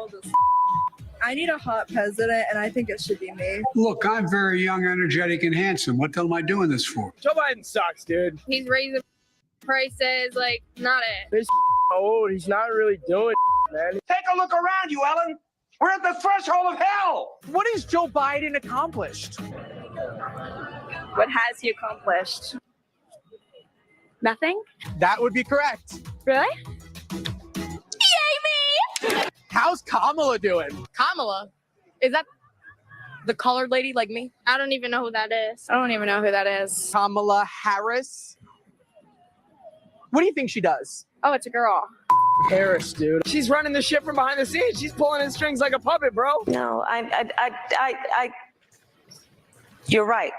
old as I need a hot president, and I think it should be me. Look, I'm very young, energetic, and handsome. What the hell am I doing this for? Joe Biden sucks, dude. He's raising prices, like, not it. This old. He's not really doing man. Take a look around you, Ellen. We're at the threshold of hell. What has Joe Biden accomplished? What has he accomplished? Nothing? That would be correct. Really? How's Kamala doing? Kamala? Is that the colored lady like me? I don't even know who that is. I don't even know who that is. Kamala Harris. What do you think she does? Oh, it's a girl. Harris, dude. She's running the shit from behind the scenes. She's pulling his strings like a puppet, bro. No, you're right.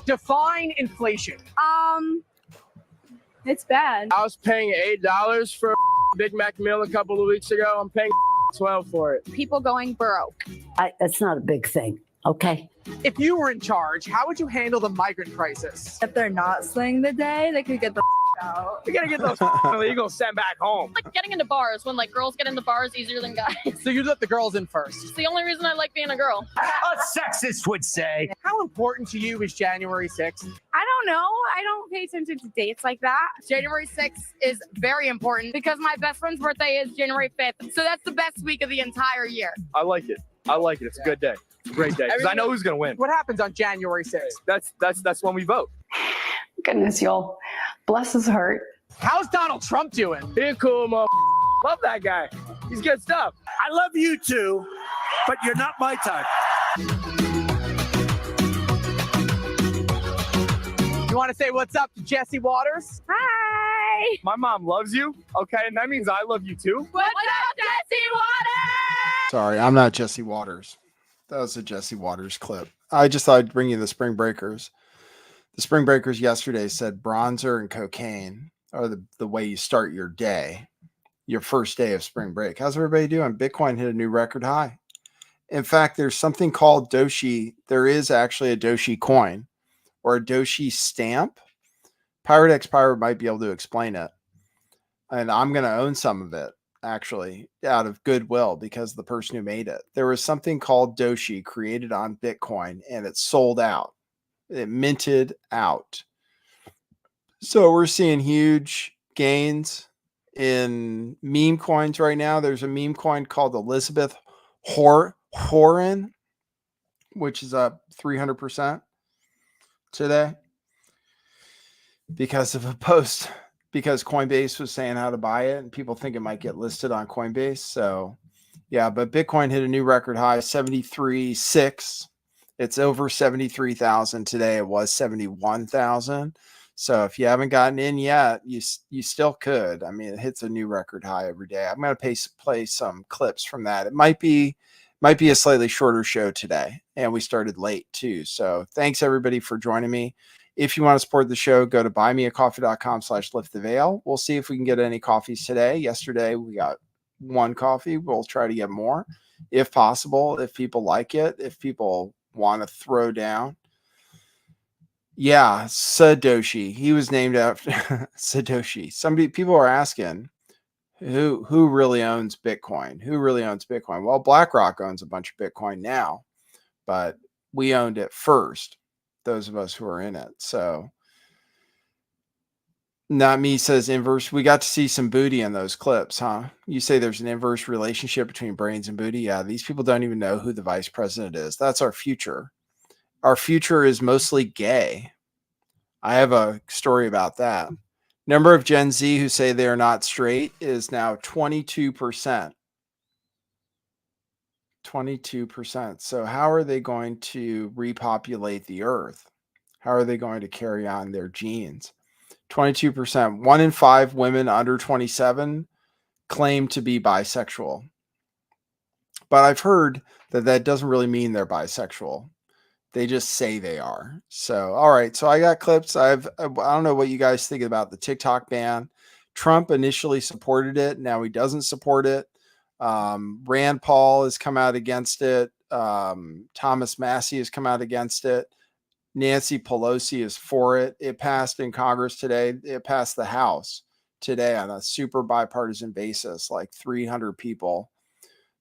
Define inflation. It's bad. I was paying $8 for a Big Mac meal a couple of weeks ago. I'm paying 12 for it. People going broke. That's not a big thing, okay? If you were in charge, how would you handle the migrant crisis? If they're not slaying the day, they could get the out. We gotta get those illegals sent back home. Like getting into bars when like girls get into bars easier than guys. So you let the girls in first. It's the only reason I like being a girl. A sexist would say. How important to you is January 6th? I don't know. I don't pay attention to dates like that. January 6th is very important because my best friend's birthday is January 5th. So that's the best week of the entire year. I like it. It's a good day. It's a great day. Because I know who's gonna win. What happens on January 6th? That's when we vote. Goodness, y'all. Bless his heart. How's Donald Trump doing? Be a cool mother. Love that guy. He's good stuff. I love you too, but you're not my type. You want to say what's up to Jesse Waters? Hi. My mom loves you, okay? And that means I love you too. What's up, Jesse Waters? Sorry, I'm not Jesse Waters. That was a Jesse Waters clip. I just thought I'd bring you the Spring Breakers. The Spring Breakers yesterday said bronzer and cocaine are the way you start your day, your first day of spring break. How's everybody doing? Bitcoin hit a new record high. In fact, there's something called Doshi. There is actually a Doshi coin or a Doshi stamp. Pirate X Pirate might be able to explain it. And I'm going to own some of it, actually, out of goodwill because of the person who made it. There was something called Doshi created on Bitcoin, and it sold out. It minted out. So we're seeing huge gains in meme coins right now. There's a meme coin called Elizabeth Horan, which is up 300% today because of a post, because Coinbase was saying how to buy it and people think it might get listed on Coinbase. So yeah, but Bitcoin hit a new record high, 73.6. It's over 73,000 today. It was 71,000. So if you haven't gotten in yet, you still could. I mean, it hits a new record high every day. I'm going to play some clips from that. It might be a slightly shorter show today, and we started late too. So thanks everybody for joining me. If you want to support the show, go to buymeacoffee.com/lifttheveil. We'll see if we can get any coffees today. Yesterday we got one coffee. We'll try to get more if possible, if people like it, if people want to throw down. Yeah, Satoshi. He was named after Satoshi. People are asking who really owns Bitcoin? Who really owns Bitcoin? Well, BlackRock owns a bunch of Bitcoin now, but we owned it first, those of us who are in it. So not me says inverse. We got to see some booty in those clips, huh? You say there's an inverse relationship between brains and booty. Yeah, these people don't even know who the vice president is. That's our future. Our future is mostly gay. I have a story about that. Number of Gen Z who say they are not straight is now 22%. 22%. So how are they going to repopulate the earth? How are they going to carry on their genes? 22%. 1 in 5 women under 27 claim to be bisexual. But I've heard that doesn't really mean they're bisexual. They just say they are. So, all right. So I got clips. I don't know what you guys think about the TikTok ban. Trump initially supported it. Now he doesn't support it. Rand Paul has come out against it. Thomas Massie has come out against it. Nancy Pelosi is for it. It passed in Congress today. It passed the House today on a super bipartisan basis. Like 300 people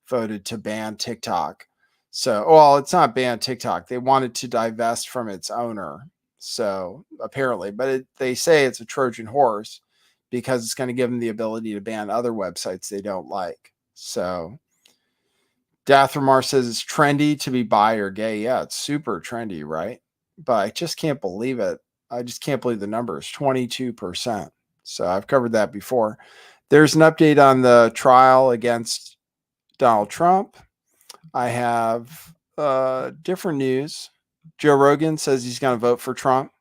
voted to ban TikTok. So, well, it's not ban TikTok. They wanted to divest from its owner. So apparently, but they say it's a Trojan horse because it's going to give them the ability to ban other websites they don't like. So Dathramar says it's trendy to be bi or gay. Yeah, it's super trendy, right? But I just can't believe it. I just can't believe the numbers, 22%. So I've covered that before. There's an update on the trial against Donald Trump. I have different news. Joe Rogan says he's going to vote for Trump.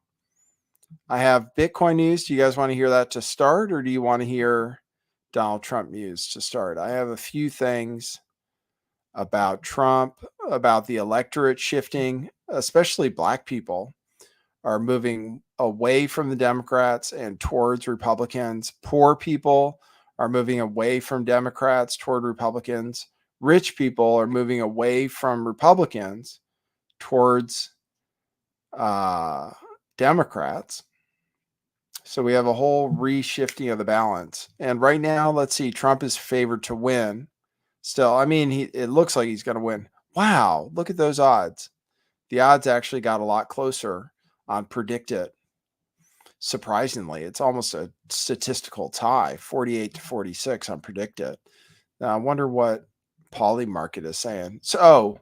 I have Bitcoin news. Do you guys want to hear that to start, or do you want to hear Donald Trump news to start? I have a few things about Trump, about the electorate shifting, especially black people are moving away from the Democrats and towards Republicans. Poor people are moving away from Democrats toward Republicans. Rich people are moving away from Republicans towards Democrats. So we have a whole reshifting of the balance. And right now, let's see, Trump is favored to win. Still, I mean, it looks like he's going to win. Wow, look at those odds. The odds actually got a lot closer on Predict It. Surprisingly, it's almost a statistical tie, 48 to 46 on Predict It. Now, I wonder what Polymarket is saying. So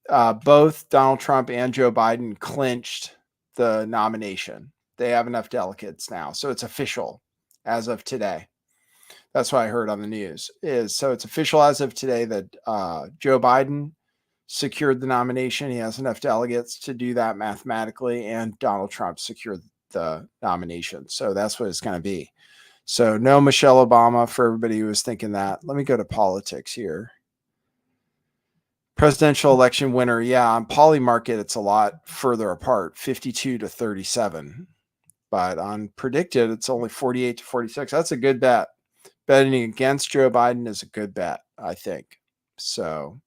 both Donald Trump and Joe Biden clinched the nomination. They have enough delegates now. So it's official as of today. That's what I heard on the news. So it's official as of today that Joe Biden secured the nomination. He has enough delegates to do that mathematically, and Donald Trump secured the nomination. So that's what it's going to be. So no Michelle Obama for everybody who was thinking that. Let me go to politics here. Presidential election winner. Yeah, on Polymarket, it's a lot further apart, 52 to 37. But on Predicted, it's only 48 to 46. That's a good bet. Betting against Joe Biden is a good bet, I think. So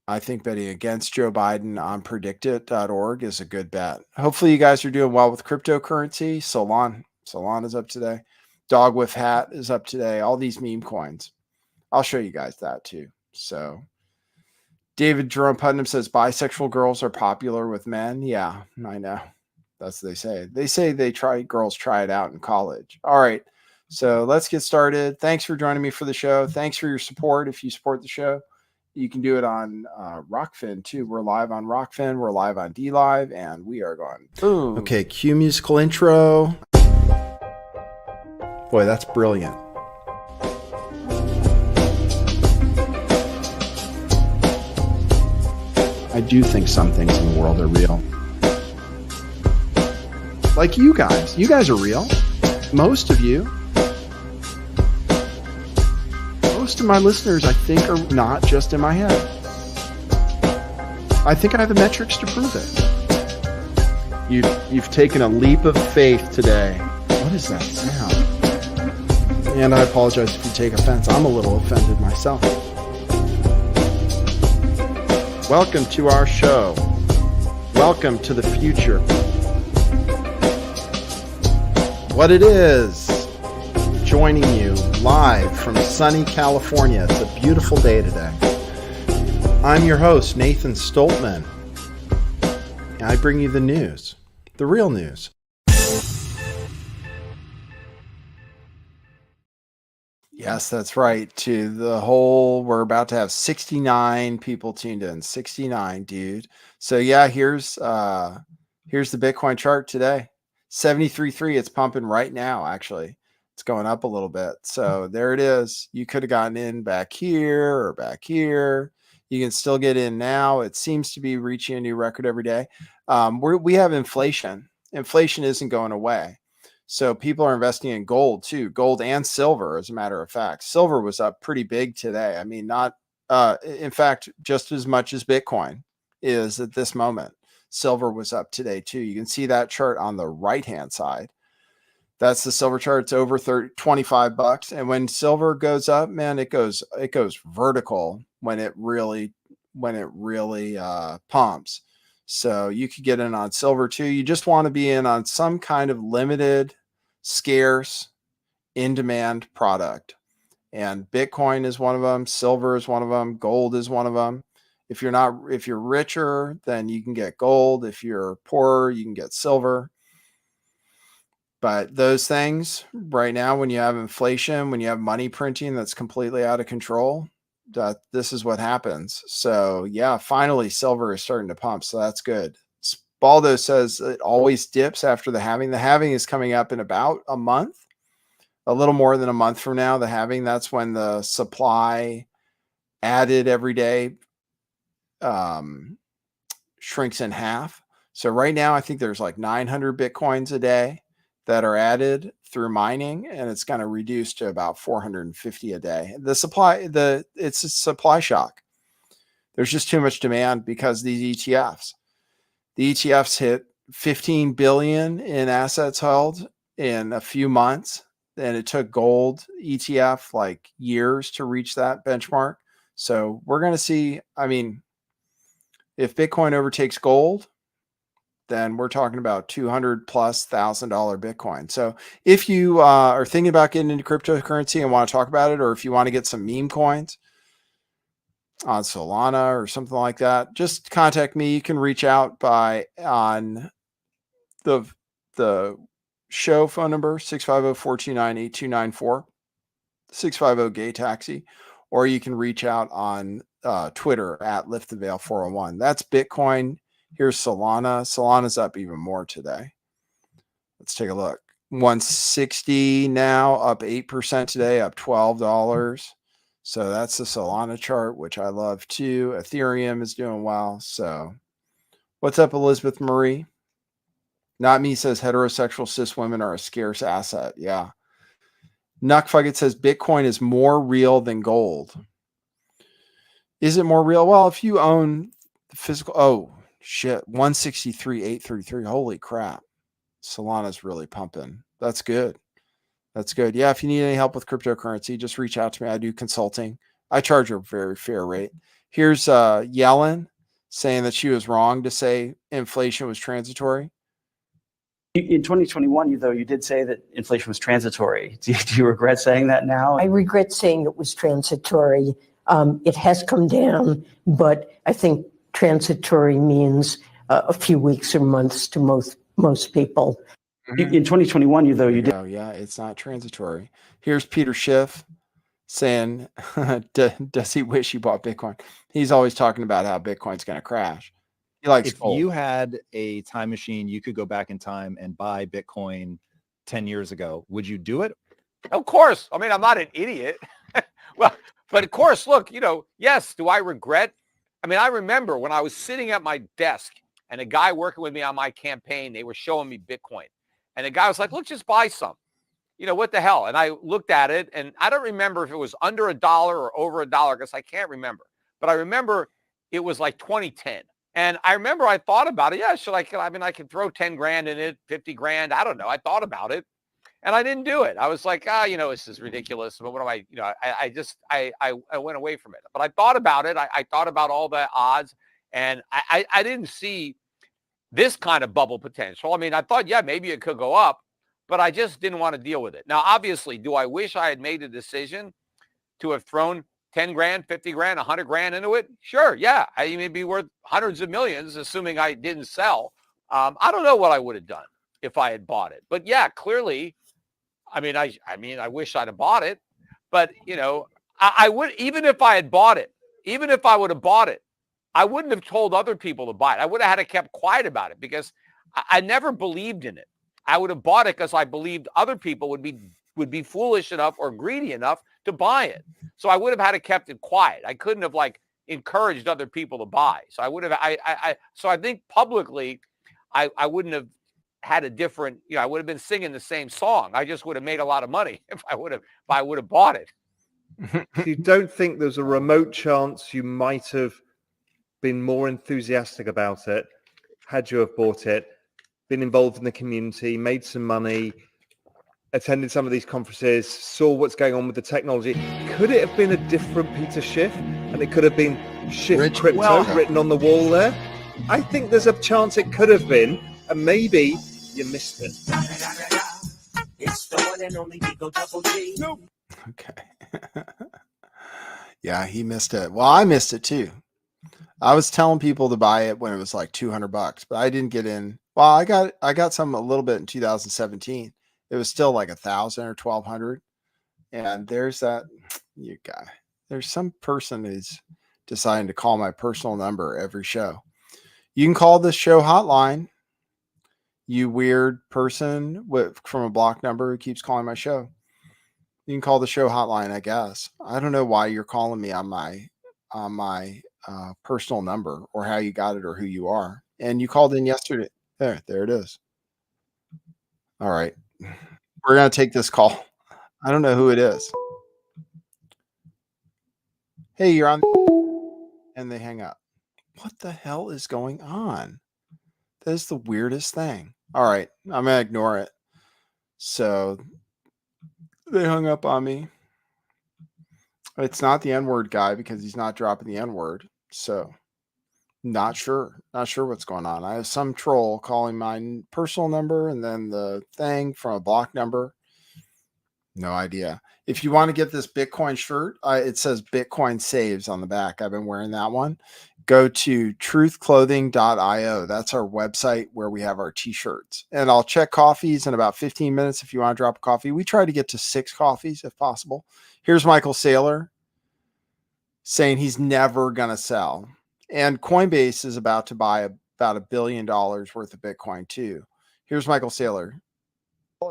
I think betting against Joe Biden on predictit.org is a good bet. Hopefully you guys are doing well with cryptocurrency. Solana is up today. Dog with hat is up today. All these meme coins. I'll show you guys that too. So David Jerome Putnam says bisexual girls are popular with men. Yeah, I know. That's what they say. They say girls try it out in college. All right. So let's get started. Thanks for joining me for the show. Thanks for your support. If you support the show, you can do it on Rockfin too. We're live on Rockfin. We're live on DLive, and we are going. Boom. Okay, cue musical intro. Boy, that's brilliant. I do think some things in the world are real. Like you guys. You guys are real. Most of you. Most of my listeners, I think, are not just in my head. I think I have the metrics to prove it. You've taken a leap of faith today. What is that sound? And I apologize if you take offense. I'm a little offended myself. Welcome to our show. Welcome to the future. What it is, joining you live from sunny California. It's a beautiful day today. I'm your host, Nathan Stoltman. And I bring you the news, the real news. Yes, that's right. We're about to have 69 people tuned in. 69, dude. So yeah, here's the Bitcoin chart today. 73.3. It's pumping right now, actually. It's going up a little bit. So there it is. You could have gotten in back here or back here. You can still get in now. It seems to be reaching a new record every day. We have inflation. Inflation isn't going away. So people are investing in gold too, gold and silver, as a matter of fact. Silver was up pretty big today. I mean, in fact, just as much as Bitcoin is at this moment. Silver was up today too. You can see that chart on the right-hand side. That's the silver chart. It's over $25. And when silver goes up, man, it goes vertical when it really pumps. So you could get in on silver too. You just want to be in on some kind of limited, scarce in-demand product. And Bitcoin is one of them. Silver is one of them. Gold is one of them. If you're richer, then you can get gold. If you're poorer, you can get silver. But those things right now, when you have inflation, when you have money printing that's completely out of control, this is what happens. So yeah, finally silver is starting to pump. So that's good. Baldo says it always dips after the halving. The halving is coming up in about a month, a little more than a month from now. The halving, that's when the supply added every day shrinks in half. So right now, I think there's like 900 Bitcoins a day that are added through mining, and it's going to reduce to about 450 a day. It's a supply shock. There's just too much demand because these ETFs. The ETFs hit 15 billion in assets held in a few months, and it took gold ETF like years to reach that benchmark. So we're going to see, I mean, if Bitcoin overtakes gold, then we're talking about $200,000+ Bitcoin. So if you are thinking about getting into cryptocurrency and want to talk about it, or if you want to get some meme coins on Solana or something like that, just contact me. You can reach out on the show phone number, 650-429-8294, 650-GAY taxi, or you can reach out on Twitter at LiftTheVeil411. That's Bitcoin. Here's Solana. Solana's up even more today. Let's take a look. 160 now, up 8% today, up $12. So that's the Solana chart, which I love too. Ethereum is doing well. So what's up, Elizabeth Marie? Not me says heterosexual cis women are a scarce asset. Yeah. Nuckfuggett says Bitcoin is more real than gold. Is it more real? Well, if you own the physical, oh shit, 163,833. Holy crap. Solana's really pumping. That's good. That's good. Yeah, if you need any help with cryptocurrency, just reach out to me. I do consulting. I charge a very fair rate. Here's Yellen saying that she was wrong to say inflation was transitory. In 2021, though, you did say that inflation was transitory. Do you regret saying that now? I regret saying it was transitory. It has come down, but I think transitory means a few weeks or months to most people. In 2021, though, you did. Oh, yeah, it's not transitory. Here's Peter Schiff saying, does he wish he bought Bitcoin? He's always talking about how Bitcoin's going to crash. He likes if gold. you had a time machine, you could go back in time and buy Bitcoin 10 years ago. Would you do it? Of course. I mean, I'm not an idiot. Well, but of course, look, yes, do I regret? I mean, I remember when I was sitting at my desk and a guy working with me on my campaign, they were showing me Bitcoin. And the guy was like, look, just buy some. What the hell? And I looked at it, and I don't remember if it was under $1 or over $1, because I can't remember. But I remember it was like 2010. And I remember I thought about it. Yeah, I could throw 10 grand in it, 50 grand. I don't know. I thought about it. And I didn't do it. I was like, this is ridiculous. But what do I went away from it. But I thought about it. I thought about all the odds, and I didn't see this kind of bubble potential. I mean, I thought, yeah, maybe it could go up, but I just didn't want to deal with it. Now, obviously, do I wish I had made a decision to have thrown 10 grand, 50 grand, 100 grand into it? Sure. Yeah. I may be worth hundreds of millions, assuming I didn't sell. I don't know what I would have done if I had bought it, but yeah, clearly, I wish I'd have bought it, but I would, even if I had bought it, even if I would have bought it, I wouldn't have told other people to buy it. I would have had to kept quiet about it because I never believed in it. I would have bought it because I believed other people would be foolish enough or greedy enough to buy it. So I would have had to kept it quiet. I couldn't have encouraged other people to buy. So I would have. So I think publicly, I wouldn't have had a different. I would have been singing the same song. I just would have made a lot of money if I would have bought it. You don't think there's a remote chance you might have been more enthusiastic about it had you have bought it, been involved in the community, made some money, attended some of these conferences, saw what's going on with the technology? Could it have been a different Peter Schiff, and it could have been Schiff Crypto written on the wall there? I think there's a chance it could have been, and maybe you missed it. Okay. Yeah, he missed it. Well, I missed it too. I was telling people to buy it when it was like $200, but I didn't get in. Well, I got some a little bit in 2017. It was still like 1,000 or 1,200. And there's that you guy. There's some person who's deciding to call my personal number every show. You can call this show hotline. You weird person from a block number who keeps calling my show. You can call the show hotline, I guess. I don't know why you're calling me on my personal number or how you got it or who you are. And you called in yesterday. There it is. All right. We're going to take this call. I don't know who it is. Hey, you're on. And they hang up. What the hell is going on? That is the weirdest thing. All right. I'm going to ignore it. So they hung up on me. It's not the N-word guy because he's not dropping the N-word. So not sure what's going on. I have some troll calling my personal number and then the thing from a block number. No idea. If you want to get this Bitcoin shirt, it says Bitcoin Saves on the back. I've been wearing that one. Go to truthclothing.io. That's our website where we have our t-shirts. And I'll check coffees in about 15 minutes if you want to drop a coffee. We try to get to 6 coffees if possible. Here's Michael Saylor saying he's never going to sell. And Coinbase is about to buy about $1 billion worth of Bitcoin too. Here's Michael Saylor.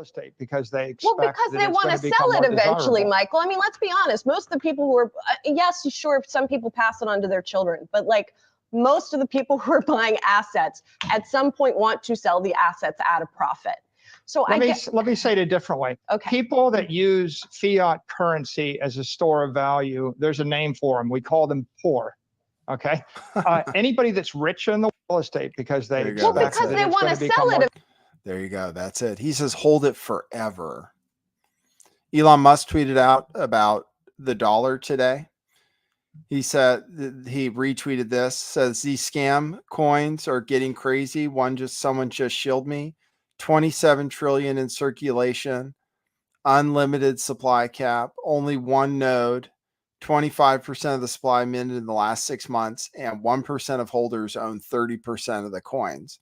Estate because they expect because they want to sell it eventually, Michael. I mean, let's be honest. Most of the people who are, yes, sure, some people pass it on to their children, but like most of the people who are buying assets at some point want to sell the assets at a profit. So let me say it a different way. Okay. People that use fiat currency as a store of value, there's a name for them. We call them poor. Okay. Anybody that's rich in the real estate because they want to sell it. There you go. That's it. He says, hold it forever. Elon Musk tweeted out about the dollar today. He said, he retweeted this, says these scam coins are getting crazy. Someone just shielded me. 27 trillion in circulation, unlimited supply cap, only one node, 25% of the supply minted in the last 6 months, and 1% of holders own 30% of the coins.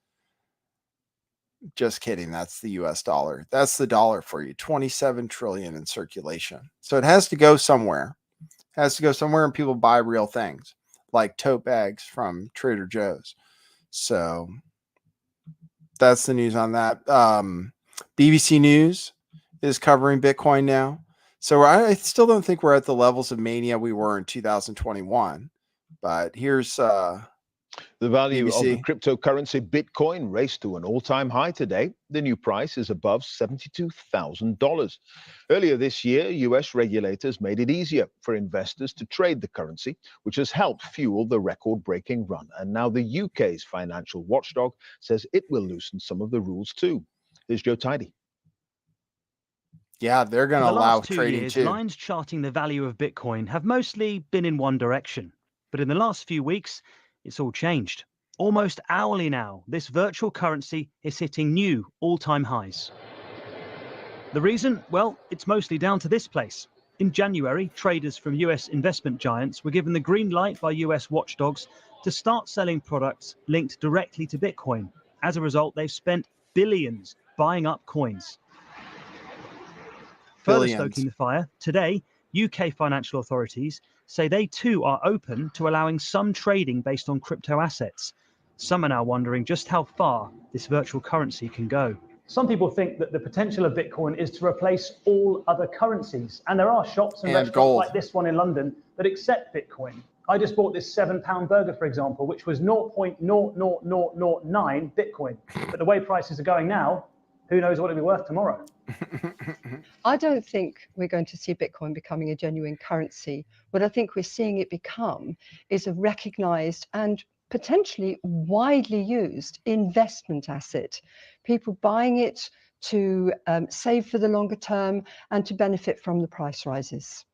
Just kidding. That's the US dollar. That's the dollar for you. 27 trillion in circulation. So it has to go somewhere. It has to go somewhere and people buy real things like tote bags from Trader Joe's. So that's the news on that. BBC News is covering Bitcoin now. So I still don't think we're at the levels of mania we were in 2021. But here's the value BBC. of the cryptocurrency Bitcoin raced to an all-time high today. The new price is above $72,000. Earlier this year, US regulators made it easier for investors to trade the currency, which has helped fuel the record-breaking run. And now the UK's financial watchdog says it will loosen some of the rules too. Here's Joe Tidy. Yeah, they're going to allow trading too. Lines charting the value of Bitcoin have mostly been in one direction. But in the last few weeks, it's all changed. Almost hourly now, this virtual currency is hitting new all-time highs. The reason? Well, it's mostly down to this place. In January, traders from US investment giants were given the green light by US watchdogs to start selling products linked directly to Bitcoin. As a result, they've spent billions buying up coins. Further stoking the fire, today, UK financial authorities say they too are open to allowing some trading based on crypto assets. Some are now wondering just how far this virtual currency can go. Some people think that the potential of Bitcoin is to replace all other currencies. And there are shops and restaurants like this one in London that accept Bitcoin. I just bought this £7 burger, for example, which was 0.00009 Bitcoin. But the way prices are going now, who knows what it'll be worth tomorrow? I don't think we're going to see Bitcoin becoming a genuine currency. What I think we're seeing it become is a recognized and potentially widely used investment asset. People buying it to save for the longer term and to benefit from the price rises.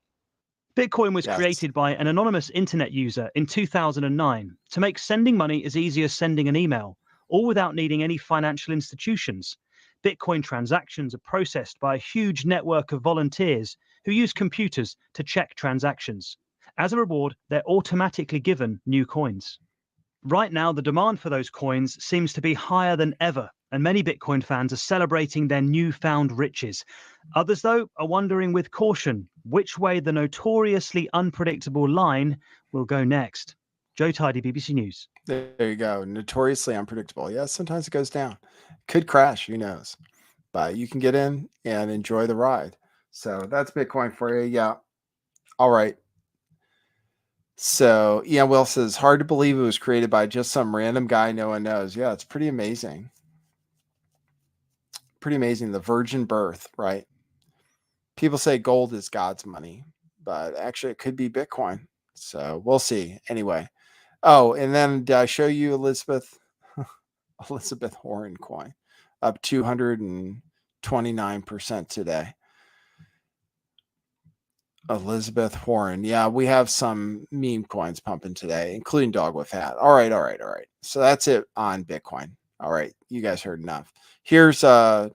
Bitcoin was created by an anonymous internet user in 2009 to make sending money as easy as sending an email, all without needing any financial institutions. Bitcoin transactions are processed by a huge network of volunteers who use computers to check transactions. As a reward, they're automatically given new coins. Right now, the demand for those coins seems to be higher than ever, and many Bitcoin fans are celebrating their newfound riches. Others, though, are wondering with caution which way the notoriously unpredictable line will go next. Joe Tidy, BBC News. There you go. Notoriously unpredictable. Yeah, sometimes it goes down. Could crash, who knows? But you can get in and enjoy the ride. So that's Bitcoin for you. Yeah. All right. So Ian Will says, hard to believe it was created by just some random guy no one knows. Yeah, it's pretty amazing. Pretty amazing. The virgin birth, right? People say gold is God's money, but actually it could be Bitcoin. So we'll see. Anyway. Oh, and then did I show you Elizabeth Warren coin up 229% today? Elizabeth Warren. Yeah, we have some meme coins pumping today, including Dog with Hat. All right. So that's it on Bitcoin. All right. You guys heard enough. Here's Joe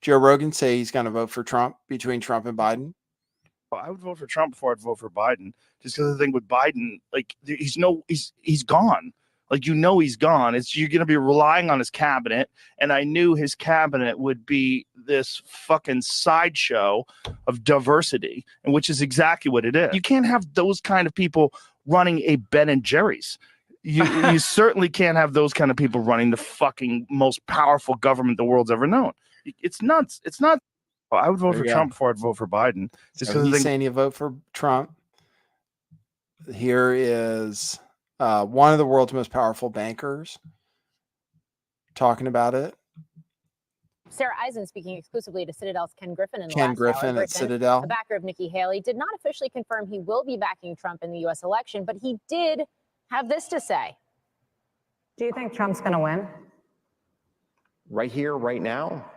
Rogan say he's going to vote for Trump between Trump and Biden. I would vote for Trump before I'd vote for Biden, just because the thing with Biden, like he's gone. Like, he's gone. You're going to be relying on his cabinet. And I knew his cabinet would be this fucking sideshow of diversity, and which is exactly what it is. You can't have those kind of people running a Ben and Jerry's. You certainly can't have those kind of people running the fucking most powerful government the world's ever known. It's nuts. It's not. I would vote for Trump before I'd vote for Biden. Just So he's saying you vote for Trump. Here is one of the world's most powerful bankers talking about it. Sarah Eisen speaking exclusively to Citadel's Ken Griffin in the Ken last Griffin hour. at Citadel. A backer of Nikki Haley did not officially confirm he will be backing Trump in the U.S. election, but he did have this to say. Do you think Trump's going to win? Right here, right now,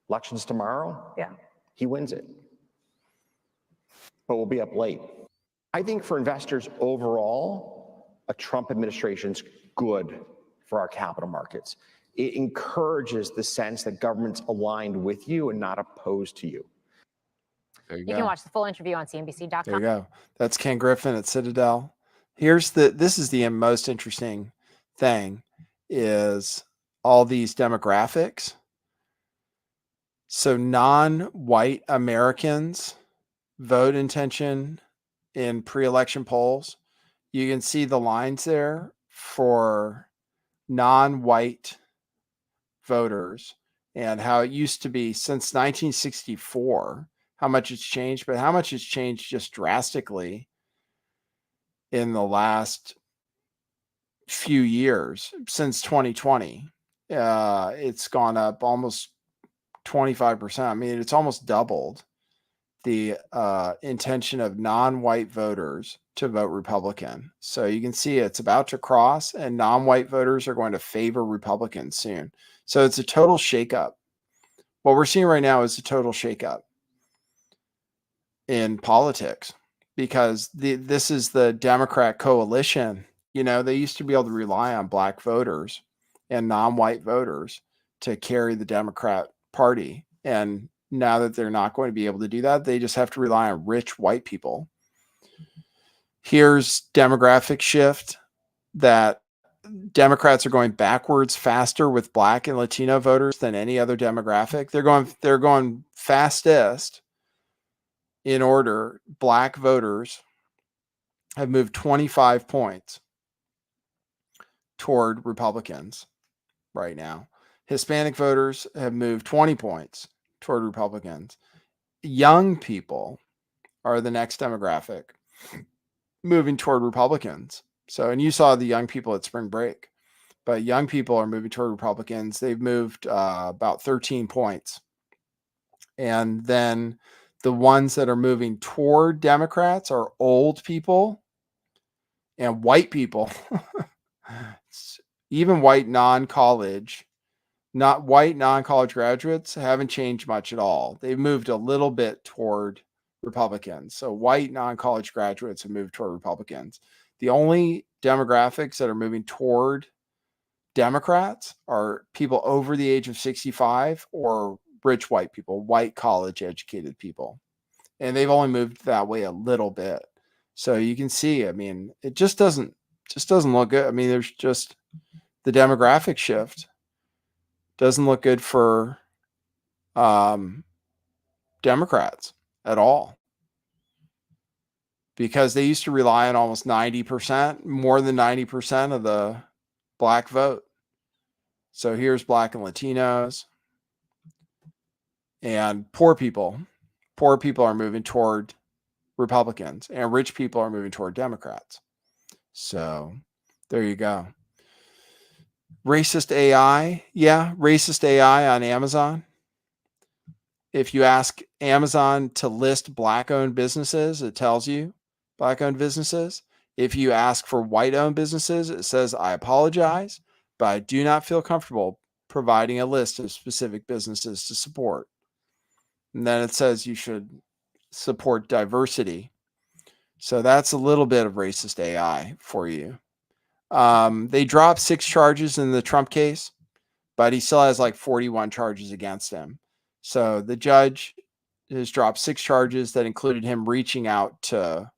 elections tomorrow, Yeah. he wins it. But we'll be up late. I think for investors overall, a Trump administration's good for our capital markets. It encourages the sense that government's aligned with you and not opposed to you. There you You can watch the full interview on CNBC.com. There you go. That's Ken Griffin at Citadel. This is the most interesting thing is all these demographics. So non-white Americans vote intention in pre-election polls. You can see the lines there for non-white voters and how it used to be since 1964, how much it's changed, but how much it's changed just drastically in the last few years since 2020. It's gone up almost 25%. I mean, it's almost doubled the intention of non-white voters to vote Republican. So you can see it's about to cross, and non-white voters are going to favor Republicans soon. So it's a total shakeup. What we're seeing right now is a total shakeup in politics because this is the Democrat coalition. You know, they used to be able to rely on black voters and non-white voters to carry the Democrat Party. And now that they're not going to be able to do that, they just have to rely on rich white people. Here's demographic shift that Democrats are going backwards faster with black and Latino voters than any other demographic. They're going fastest in order. Black voters have moved 25 points toward Republicans right now. Hispanic voters have moved 20 points toward Republicans. Young people are the next demographic moving toward Republicans. So, and you saw the young people at spring break, but young people are moving toward Republicans. They've moved about 13 points. And then the ones that are moving toward Democrats are old people and white people. Even white non-college graduates haven't changed much at all. They've moved a little bit toward Republicans. So white non-college graduates have moved toward Republicans. The only demographics that are moving toward Democrats are people over the age of 65 or rich white people, white college educated people. And they've only moved that way a little bit. So you can see, I mean, it just doesn't look good. I mean, there's just the demographic shift doesn't look good for Democrats at all, because they used to rely on almost 90%, more than 90% of the black vote. So here's black and Latinos and poor people. Poor people are moving toward Republicans and rich people are moving toward Democrats. So there you go. Racist AI. Yeah, racist AI on Amazon. If you ask Amazon to list black-owned businesses, it tells you black-owned businesses. If you ask for white-owned businesses, it says, I apologize, but I do not feel comfortable providing a list of specific businesses to support. And then it says you should support diversity. So that's a little bit of racist AI for you. They dropped 6 charges in the Trump case, but he still has like 41 charges against him. So the judge has dropped 6 charges that included him reaching out to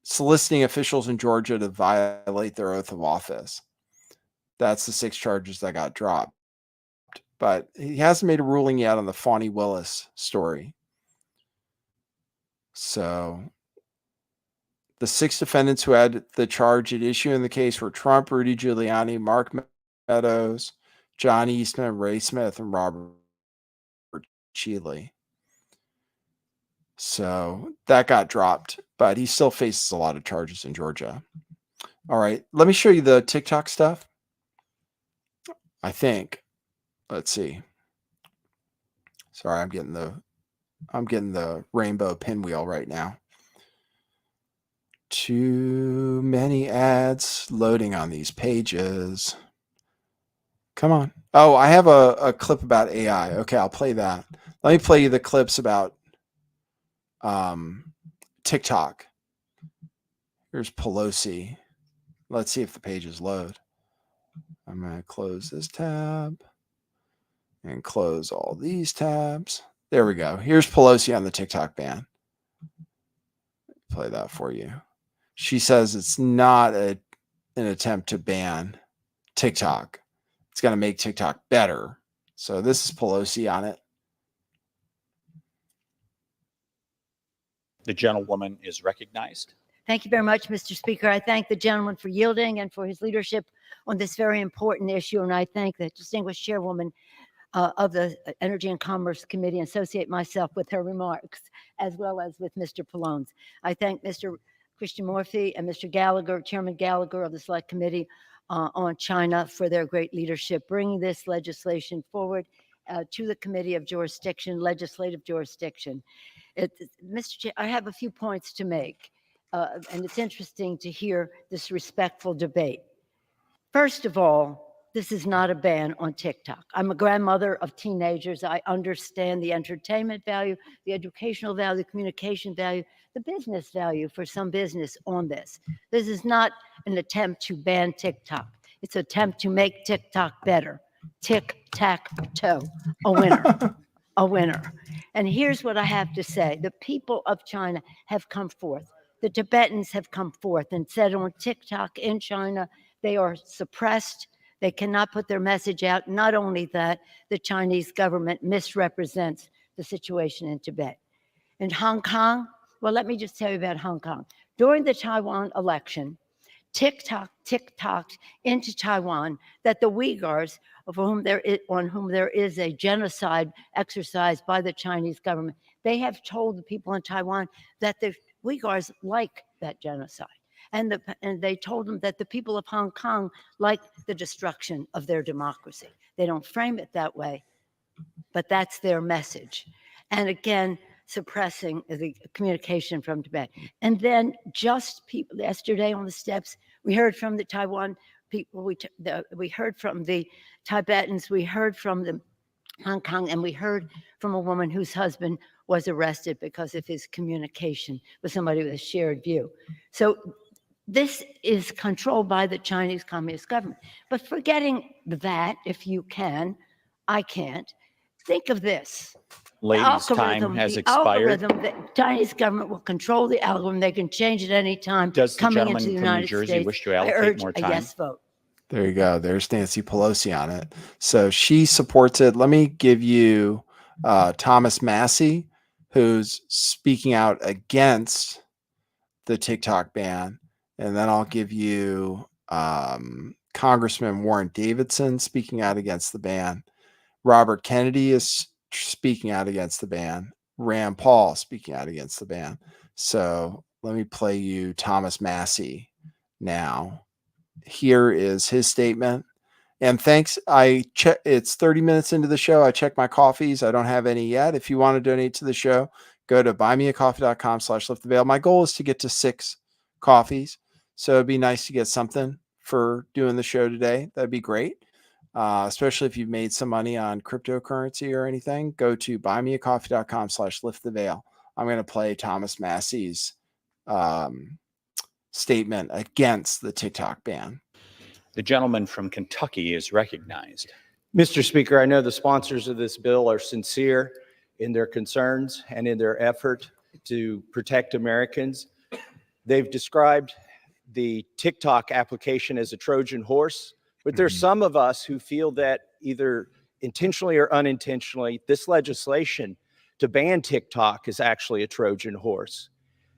soliciting officials in Georgia to violate their oath of office. That's the 6 charges that got dropped. But he hasn't made a ruling yet on the Fani Willis story. So the 6 defendants who had the charge at issue in the case were Trump, Rudy Giuliani, Mark Meadows, John Eastman, Ray Smith, and Robert Cheeley. So that got dropped, but he still faces a lot of charges in Georgia. All right, let me show you the TikTok stuff. I think. Let's see. Sorry, I'm getting the rainbow pinwheel right now. Too many ads loading on these pages. Come on. Oh, I have a clip about AI. Okay, I'll play that. Let me play you the clips about TikTok. Here's Pelosi. Let's see if the pages load. I'm going to close this tab and close all these tabs. There we go. Here's Pelosi on the TikTok ban. Play that for you. She says it's not an attempt to ban TikTok. It's going to make TikTok better. So this is Pelosi on it. The gentlewoman is recognized. Thank you very much, Mr. Speaker. I thank the gentleman for yielding and for his leadership on this very important issue. And I thank the distinguished chairwoman of the Energy and Commerce Committee and associate myself with her remarks, as well as with Mr. Pallone's. I thank Mr. Christian Murphy and Mr. Gallagher, Chairman Gallagher of the Select Committee on China, for their great leadership, bringing this legislation forward to the Committee of Jurisdiction, Legislative Jurisdiction. Mr. Chair, I have a few points to make, and it's interesting to hear this respectful debate. First of all, this is not a ban on TikTok. I'm a grandmother of teenagers. I understand the entertainment value, the educational value, the communication value, the business value for some business on this. This is not an attempt to ban TikTok. It's an attempt to make TikTok better. Tic-tac-toe, a winner, a winner. And here's what I have to say. The people of China have come forth. The Tibetans have come forth and said on TikTok in China, they are suppressed. They cannot put their message out. Not only that, the Chinese government misrepresents the situation in Tibet. In Hong Kong, well, let me just tell you about Hong Kong. During the Taiwan election, TikTok into Taiwan that the Uyghurs, on whom there is a genocide exercised by the Chinese government, they have told the people in Taiwan that the Uyghurs like that genocide. And they told them that the people of Hong Kong like the destruction of their democracy. They don't frame it that way, but that's their message. And again, suppressing the communication from Tibet. And then just people, yesterday on the steps, we heard from the Taiwan people, we heard from the Tibetans, we heard from the Hong Kong, and we heard from a woman whose husband was arrested because of his communication with somebody with a shared view. So This is controlled by the Chinese Communist government. But forgetting that, if you can, I can't. Think of this. Ladies, time has the expired. algorithm, the Chinese government will control the algorithm. They can change it any time. Does the coming gentleman into the from New United Jersey States. wish to I allocate urge more a time? yes vote. There you go. There's Nancy Pelosi on it. So she supports it. Let me give you Thomas Massey, who's speaking out against the TikTok ban. And then I'll give you Congressman Warren Davidson speaking out against the ban. Robert Kennedy is speaking out against the ban. Rand Paul speaking out against the ban. So let me play you Thomas Massey now. Here is his statement. And thanks. It's 30 minutes into the show. I checked my coffees. I don't have any yet. If you want to donate to the show, go to buymeacoffee.com/lifttheveil. My goal is to get to 6 coffees. So it'd be nice to get something for doing the show today. That'd be great. Especially if you've made some money on cryptocurrency or anything, go to buymeacoffee.com/lifttheveil. I'm going to play Thomas Massey's statement against the TikTok ban. The gentleman from Kentucky is recognized. Mr. Speaker, I know the sponsors of this bill are sincere in their concerns and in their effort to protect Americans. They've described the TikTok application as a Trojan horse, but there's some of us who feel that either intentionally or unintentionally, this legislation to ban TikTok is actually a Trojan horse.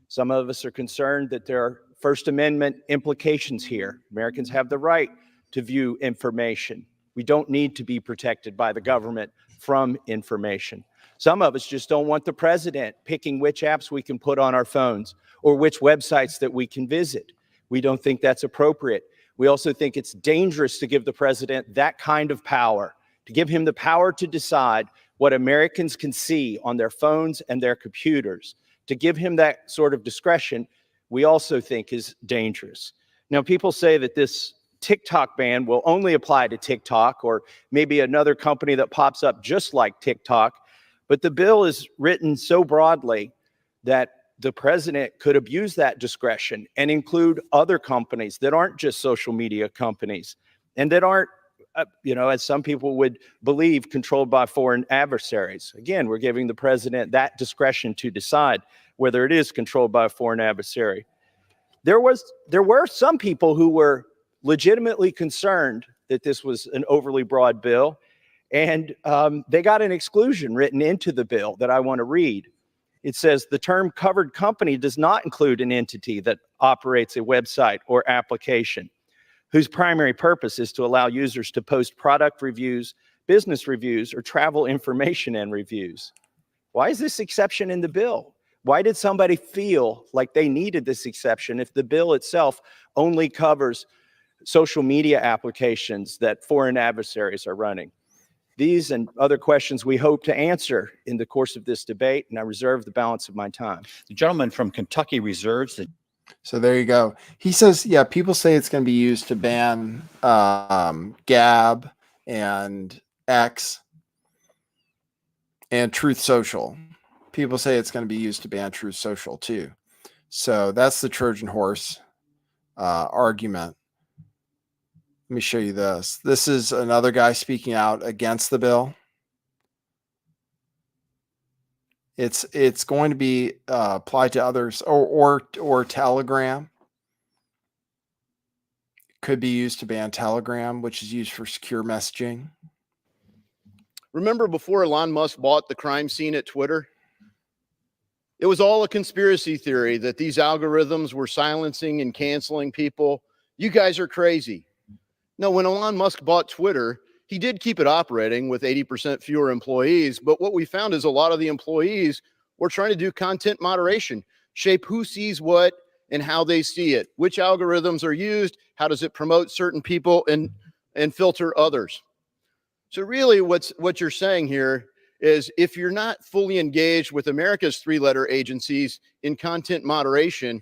Some of us are concerned that there are First Amendment implications here. Americans have the right to view information. We don't need to be protected by the government from information. Some of us just don't want the president picking which apps we can put on our phones or which websites that we can visit. We don't think that's appropriate. We also think it's dangerous to give the president that kind of power, to give him the power to decide what Americans can see on their phones and their computers. To give him that sort of discretion, we also think is dangerous. Now, people say that this TikTok ban will only apply to TikTok or maybe another company that pops up just like TikTok, but the bill is written so broadly that the president could abuse that discretion and include other companies that aren't just social media companies and that aren't, as some people would believe, controlled by foreign adversaries. Again, we're giving the president that discretion to decide whether it is controlled by a foreign adversary. There were some people who were legitimately concerned that this was an overly broad bill, and they got an exclusion written into the bill that I want to read. It says the term covered company does not include an entity that operates a website or application whose primary purpose is to allow users to post product reviews, business reviews, or travel information and reviews. Why is this exception in the bill? Why did somebody feel like they needed this exception if the bill itself only covers social media applications that foreign adversaries are running? These and other questions we hope to answer in the course of this debate, and I reserve the balance of my time. The gentleman from Kentucky reserves the. So there you go. He says, yeah, people say it's going to be used to ban Gab and X and Truth Social. People say it's going to be used to ban Truth Social too. So that's the Trojan horse argument. Let me show you this. This is another guy speaking out against the bill. It's going to be applied to others, or Telegram. Could be used to ban Telegram, which is used for secure messaging. Remember before Elon Musk bought the crime scene at Twitter? It was all a conspiracy theory that these algorithms were silencing and canceling people. You guys are crazy. No, when Elon Musk bought Twitter, he did keep it operating with 80% fewer employees. But what we found is a lot of the employees were trying to do content moderation, shape who sees what and how they see it, which algorithms are used, how does it promote certain people and filter others. So really what you're saying here is if you're not fully engaged with America's 3-letter agencies in content moderation,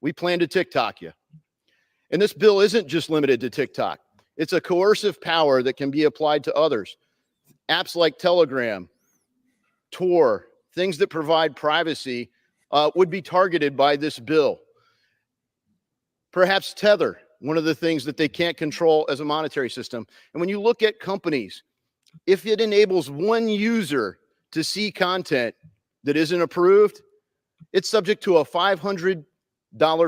we plan to TikTok you. And this bill isn't just limited to TikTok. It's a coercive power that can be applied to others. Apps like Telegram, Tor, things that provide privacy would be targeted by this bill. Perhaps Tether, one of the things that they can't control as a monetary system. And when you look at companies, if it enables one user to see content that isn't approved, it's subject to a $500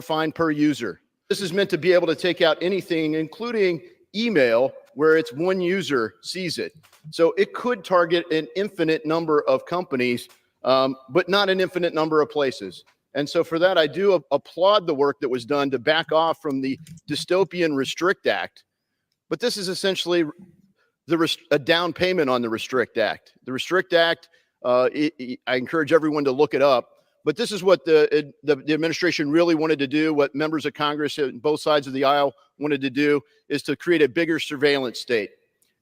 fine per user. This is meant to be able to take out anything, including email, where it's one user sees it. So it could target an infinite number of companies, but not an infinite number of places. And so for that, I do applaud the work that was done to back off from the dystopian Restrict Act. But this is essentially a down payment on the Restrict Act. The Restrict Act, I encourage everyone to look it up. But this is what the administration really wanted to do, what members of Congress on both sides of the aisle wanted to do, is to create a bigger surveillance state.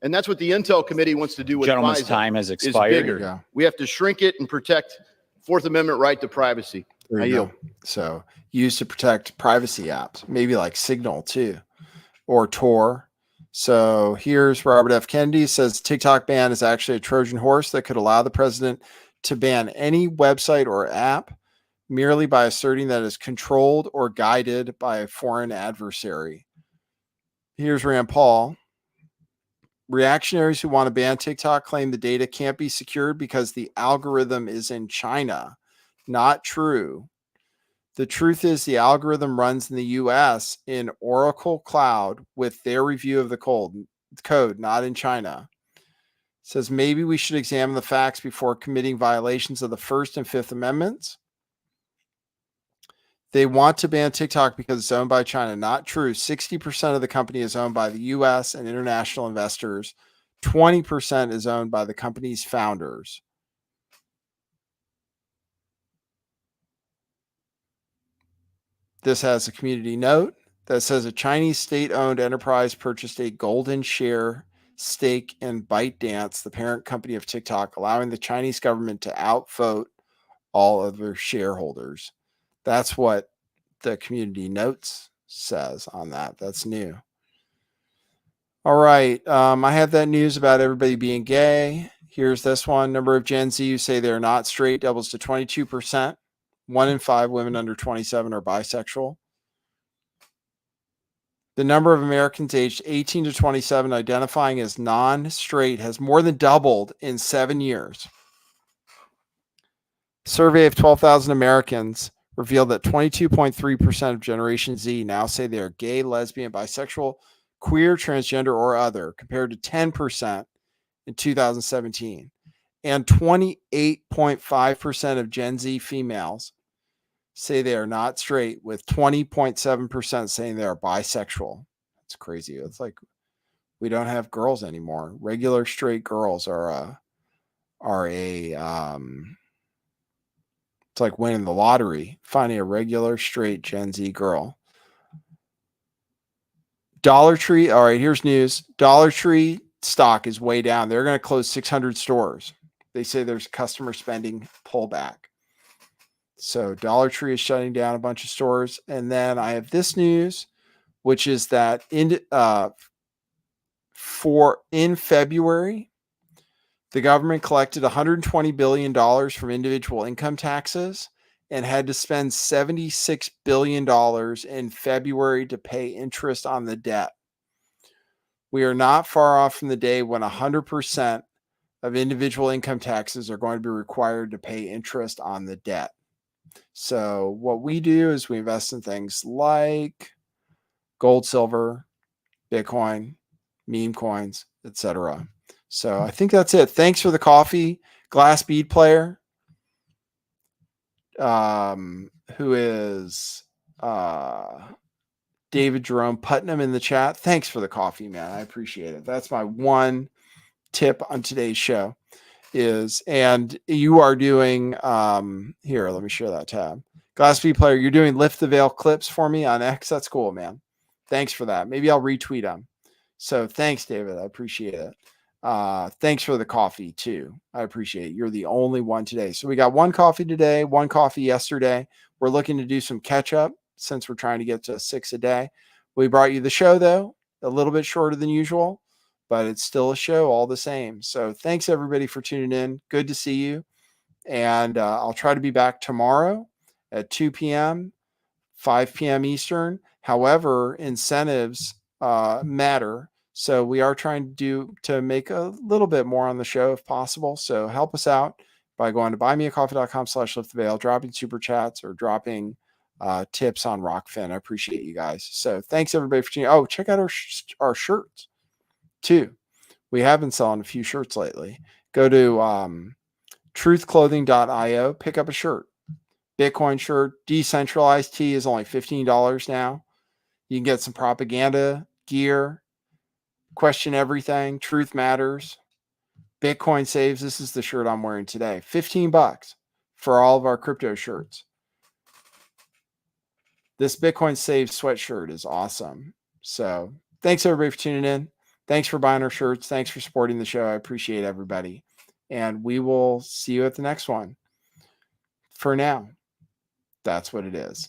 And that's what the Intel Committee wants to do with Gentleman's FISA, time has is expired. bigger. We have to shrink it and protect Fourth Amendment right to privacy. There I you yield. go. So used to protect privacy apps, maybe like Signal too, or Tor. So here's Robert F. Kennedy says TikTok ban is actually a Trojan horse that could allow the president to ban any website or app merely by asserting that it is controlled or guided by a foreign adversary. Here's Rand Paul. Reactionaries who want to ban TikTok claim the data can't be secured because the algorithm is in China. Not true. The truth is the algorithm runs in the US in Oracle Cloud with their review of the code, not in China. It says maybe we should examine the facts before committing violations of the First and Fifth Amendments. They want to ban TikTok because it's owned by China. Not true. 60% of the company is owned by the US and international investors. 20% is owned by the company's founders. This has a community note that says a Chinese state-owned enterprise purchased a golden share stake in ByteDance, the parent company of TikTok, allowing the Chinese government to outvote all other shareholders. That's what the community notes says on that. That's new. All right. I have that news about everybody being gay. Here's this one. Number of Gen Z who say they're not straight doubles to 22%. 1 in 5 women under 27 are bisexual. The number of Americans aged 18 to 27 identifying as non-straight has more than doubled in 7 years. Survey of 12,000 Americans revealed that 22.3% of Generation Z now say they are gay, lesbian, bisexual, queer, transgender, or other, compared to 10% in 2017. And 28.5% of Gen Z females say they are not straight, with 20.7% saying they are bisexual. That's crazy. It's like we don't have girls anymore. Regular straight girls are it's like winning the lottery, finding a regular straight Gen Z girl. Dollar Tree. All right, here's news. Dollar Tree stock is way down. They're going to close 600 stores. They say there's customer spending pullback. So Dollar Tree is shutting down a bunch of stores. And then I have this news, which is that in February, the government collected $120 billion from individual income taxes and had to spend $76 billion in February to pay interest on the debt. We are not far off from the day when 100% of individual income taxes are going to be required to pay interest on the debt. So what we do is we invest in things like gold, silver, Bitcoin, meme coins, etc. So I think that's it. Thanks for the coffee, Glass Bead Player, who is David Jerome Putnam in the chat. Thanks for the coffee, man. I appreciate it. That's my one tip on today's show. And you are doing here, let me share that tab. Glass Bead Player, you're doing Lift the Veil clips for me on X. That's cool, man. Thanks for that. Maybe I'll retweet them. So thanks, David. I appreciate it. Thanks for the coffee too. I appreciate it. You're the only one today. So we got one coffee today, one coffee yesterday. We're looking to do some catch up since we're trying to get to 6 a day. We brought you the show though, a little bit shorter than usual, but it's still a show all the same. So thanks everybody for tuning in. Good to see you. And I'll try to be back tomorrow at 2 p.m., 5 p.m. Eastern. However, incentives matter. So we are trying to make a little bit more on the show if possible. So help us out by going to buymeacoffee.com/lifttheveil, dropping super chats or dropping tips on Rockfin. I appreciate you guys. So thanks everybody for tuning. Oh, check out our shirts too. We have been selling a few shirts lately. Go to truthclothing.io, pick up a shirt. Bitcoin shirt, decentralized tee is only $15 now. You can get some propaganda gear, question everything, truth matters, Bitcoin saves. This is the shirt I'm wearing today. $15 for all of our crypto shirts. This Bitcoin saves sweatshirt is awesome. So thanks everybody for tuning in. Thanks for buying our shirts. Thanks for supporting the show. I appreciate everybody. And we will see you at the next one. For now, that's what it is.